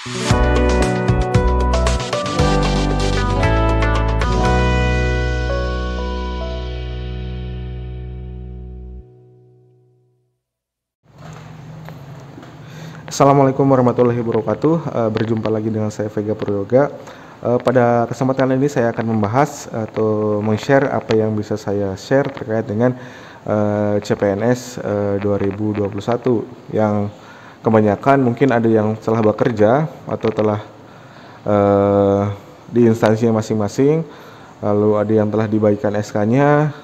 Assalamualaikum warahmatullahi wabarakatuh. Berjumpa lagi dengan saya Vega Prayoga. Pada kesempatan ini saya akan membahas atau meng-share apa yang bisa saya share terkait dengan CPNS 2021 yang kebanyakan mungkin ada yang telah bekerja atau telah di instansinya masing-masing, lalu ada yang telah dibagikan SK-nya,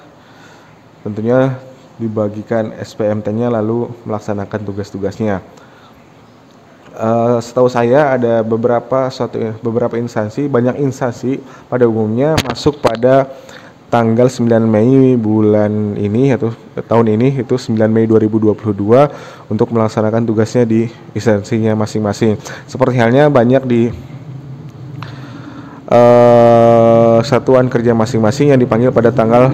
tentunya dibagikan SPMT-nya lalu melaksanakan tugas-tugasnya. Setahu saya ada beberapa instansi, banyak instansi pada umumnya masuk pada tanggal 9 Mei bulan ini atau tahun ini, itu 9 Mei 2022 untuk melaksanakan tugasnya di instansinya masing-masing. Seperti halnya banyak di satuan kerja masing-masing yang dipanggil pada tanggal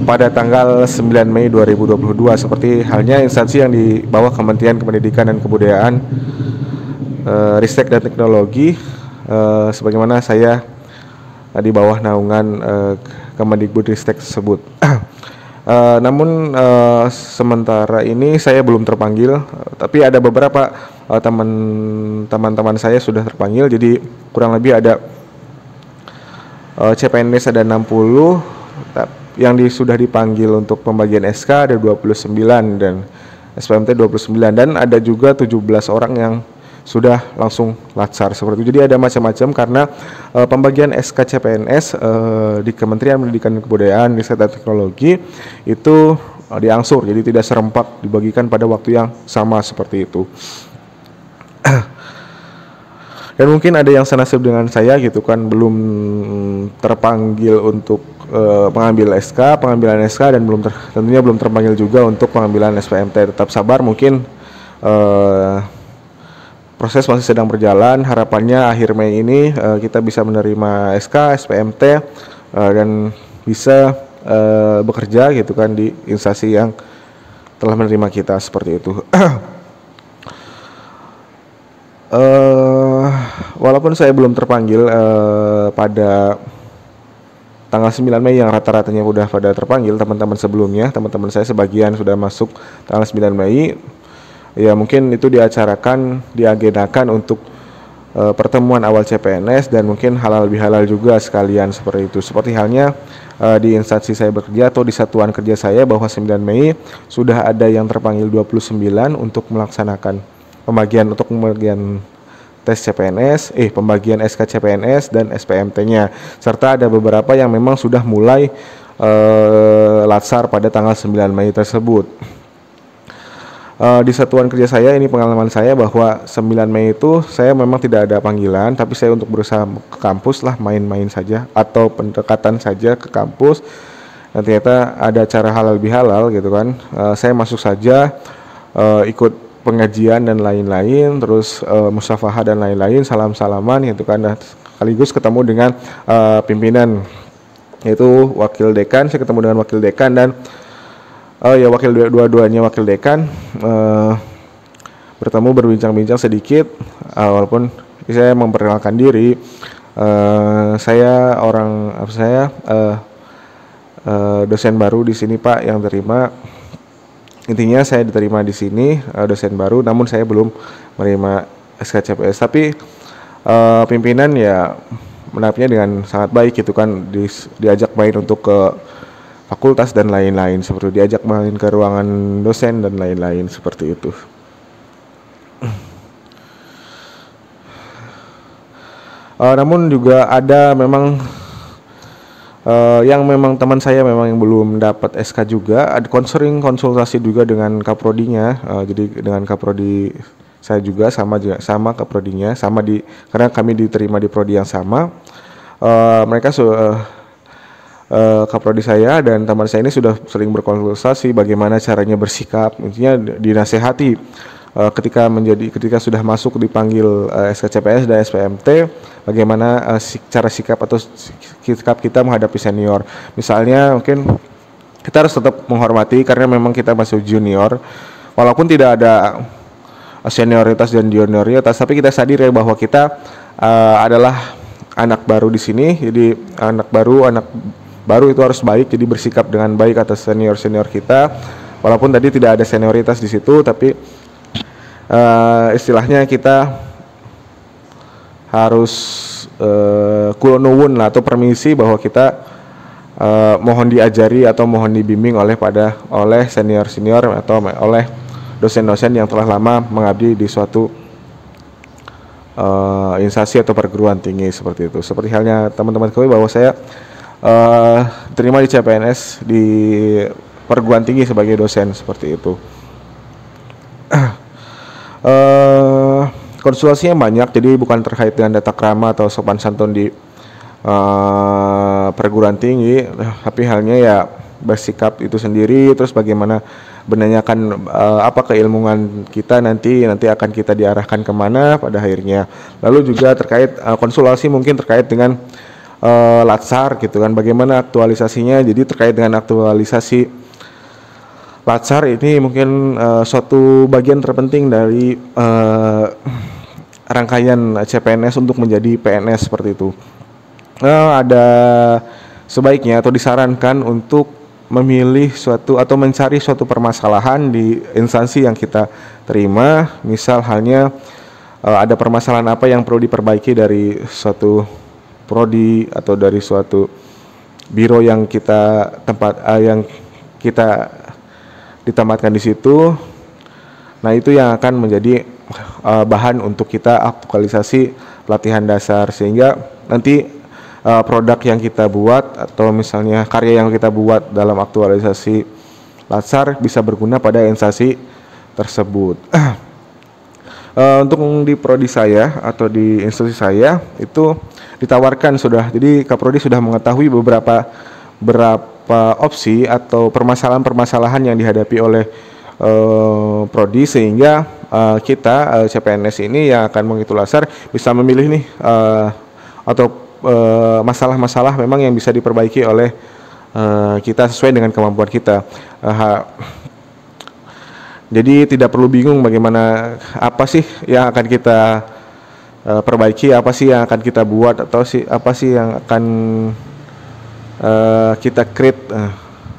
pada tanggal 9 Mei 2022, seperti halnya instansi yang di bawah Kementerian Pendidikan dan Kebudayaan, Ristek dan Teknologi, sebagaimana saya di bawah naungan Kemendikbudristek tersebut. Namun sementara ini saya belum terpanggil, tapi ada beberapa teman-teman saya sudah terpanggil, jadi kurang lebih ada CPNS ada 60, yang sudah dipanggil untuk pembagian SK ada 29 dan SPMT 29, dan ada juga 17 orang yang sudah langsung latsar seperti itu. Jadi ada macam-macam karena pembagian SK CPNS di Kementerian Pendidikan dan Kebudayaan, Riset dan Teknologi itu diangsur, jadi tidak serempak dibagikan pada waktu yang sama seperti itu. Dan mungkin ada yang senasib dengan saya gitu kan, belum terpanggil untuk pengambilan SK dan tentunya belum terpanggil juga untuk pengambilan SPMT. Tetap sabar, mungkin proses masih sedang berjalan. Harapannya akhir Mei ini kita bisa menerima SK, SPMT dan bisa bekerja gitu kan di instansi yang telah menerima kita seperti itu. Walaupun saya belum terpanggil pada tanggal 9 Mei yang rata-ratanya udah pada terpanggil, teman-teman sebelumnya, teman-teman saya sebagian sudah masuk tanggal 9 Mei. Ya mungkin itu diagendakan untuk pertemuan awal CPNS dan mungkin halal bihalal juga sekalian seperti itu. Seperti halnya di instansi saya bekerja atau di satuan kerja saya, bahwa 9 Mei sudah ada yang terpanggil 29 untuk melaksanakan pembagian tes CPNS, pembagian SK CPNS dan SPMT-nya, serta ada beberapa yang memang sudah mulai latsar pada tanggal 9 Mei tersebut. Di satuan kerja saya ini pengalaman saya bahwa 9 Mei itu saya memang tidak ada panggilan, tapi saya untuk berusaha ke kampus lah, main-main saja atau pendekatan saja ke kampus, dan ternyata ada cara halal bihalal gitu kan. Saya masuk saja, ikut pengajian dan lain-lain, terus musyafaah dan lain-lain, salam-salaman gitu kan, dan sekaligus ketemu dengan pimpinan, yaitu wakil dekan. Saya ketemu dengan wakil dekan dan dua-duanya wakil dekan, bertemu berbincang-bincang sedikit, walaupun saya memperkenalkan diri, saya dosen baru di sini Pak yang terima. Intinya saya diterima di sini, dosen baru, namun saya belum menerima SKCPS. Tapi pimpinan ya menanggapinya dengan sangat baik gitu kan, diajak main untuk ke fakultas dan lain-lain, seperti diajak main ke ruangan dosen dan lain-lain seperti itu. Namun juga ada memang yang memang teman saya memang yang belum dapat SK juga, ada konsultasi juga dengan kaprodinya. Jadi dengan kaprodi saya juga sama kaprodinya, karena kami diterima di prodi yang sama. Mereka kaprodi saya dan teman saya ini sudah sering berkonsultasi bagaimana caranya bersikap, intinya dinasehati ketika sudah masuk dipanggil SKCPS dan SPMT, bagaimana cara sikap atau sikap kita menghadapi senior. Misalnya mungkin kita harus tetap menghormati karena memang kita masih junior, walaupun tidak ada senioritas dan junioritas, tapi kita sadar ya bahwa kita adalah anak baru di sini. Jadi anak baru itu harus baik, jadi bersikap dengan baik atas senior kita, walaupun tadi tidak ada senioritas di situ, tapi istilahnya kita harus kulonuwun lah, atau permisi bahwa kita mohon diajari atau mohon dibimbing oleh senior atau oleh dosen-dosen yang telah lama mengabdi di suatu instansi atau perguruan tinggi seperti itu. Seperti halnya teman-teman ketahui bahwa saya terima di CPNS di perguruan tinggi sebagai dosen seperti itu. Konsultasinya banyak, jadi bukan terkait dengan tata krama atau sopan santun di perguruan tinggi, tapi halnya ya bersikap itu sendiri, terus bagaimana menanyakan apa keilmuan kita nanti akan kita diarahkan kemana pada akhirnya. Lalu juga terkait konsultasi mungkin terkait dengan Latsar gitu kan, bagaimana aktualisasinya. Jadi terkait dengan aktualisasi Latsar ini mungkin suatu bagian terpenting dari rangkaian CPNS untuk menjadi PNS seperti itu. Ada sebaiknya atau disarankan untuk memilih suatu atau mencari suatu permasalahan di instansi yang kita terima. Misal halnya ada permasalahan apa yang perlu diperbaiki dari suatu prodi atau dari suatu biro yang kita ditempatkan di situ. Nah, itu yang akan menjadi bahan untuk kita aktualisasi pelatihan dasar, sehingga nanti produk yang kita buat atau misalnya karya yang kita buat dalam aktualisasi Latsar bisa berguna pada instansi tersebut. Untuk di prodi saya atau di institusi saya itu ditawarkan sudah, jadi Kaprodi sudah mengetahui beberapa opsi atau permasalahan-permasalahan yang dihadapi oleh prodi, sehingga kita CPNS ini yang akan mengikuti Latsar bisa memilih nih atau masalah-masalah memang yang bisa diperbaiki oleh kita sesuai dengan kemampuan kita. Jadi tidak perlu bingung bagaimana apa sih yang akan kita perbaiki, apa sih yang akan kita buat, atau apa sih yang akan kita create,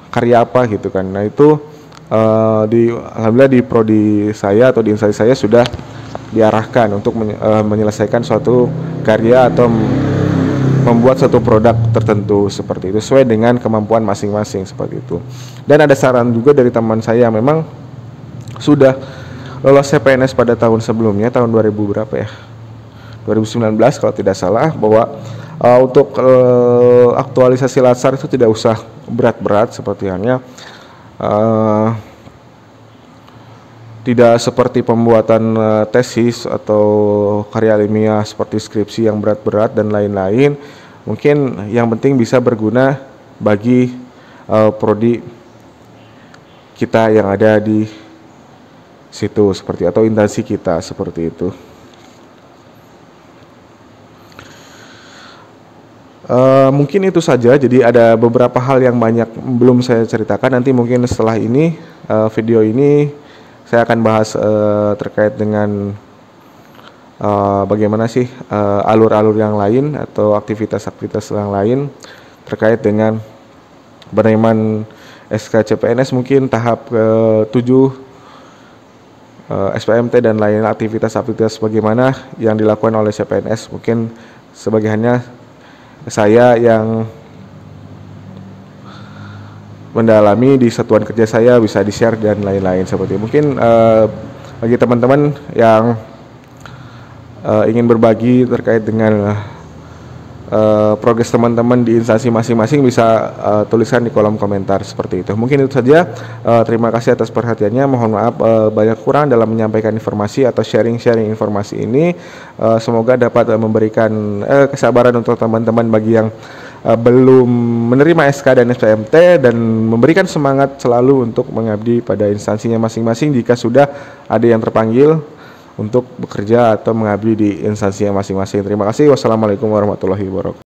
karya apa gitu kan. Nah, itu alhamdulillah di prodi saya atau di instansi saya sudah diarahkan untuk menyelesaikan suatu karya atau membuat suatu produk tertentu seperti itu sesuai dengan kemampuan masing-masing seperti itu. Dan ada saran juga dari teman saya yang memang sudah lolos CPNS pada tahun sebelumnya, tahun 2000 berapa ya? 2019 kalau tidak salah, bahwa untuk aktualisasi Latsar itu tidak usah berat-berat, seperti halnya tidak seperti pembuatan tesis atau karya ilmiah seperti skripsi yang berat-berat dan lain-lain. Mungkin yang penting bisa berguna bagi prodi kita yang ada di situ seperti, atau instansi kita seperti itu. Mungkin itu saja. Jadi ada beberapa hal yang banyak belum saya ceritakan. Nanti mungkin setelah ini video ini saya akan bahas terkait dengan bagaimana sih alur-alur yang lain atau aktivitas-aktivitas yang lain terkait dengan penerimaan SK CPNS, mungkin tahap ke-7 SPMT dan lain aktivitas-aktivitas bagaimana yang dilakukan oleh CPNS. Mungkin sebagiannya saya yang mendalami di satuan kerja saya bisa di-share dan lain-lain seperti itu. Mungkin bagi teman-teman yang ingin berbagi terkait dengan progres teman-teman di instansi masing-masing bisa tuliskan di kolom komentar seperti itu. Mungkin itu saja. Terima kasih atas perhatiannya. Mohon maaf banyak kurang dalam menyampaikan informasi atau sharing-sharing informasi ini. Semoga dapat memberikan kesabaran untuk teman-teman bagi yang belum menerima SK dan SPMT, dan memberikan semangat selalu untuk mengabdi pada instansinya masing-masing jika sudah ada yang terpanggil untuk bekerja atau mengabdi di instansinya masing-masing. Terima kasih. Wassalamualaikum warahmatullahi wabarakatuh.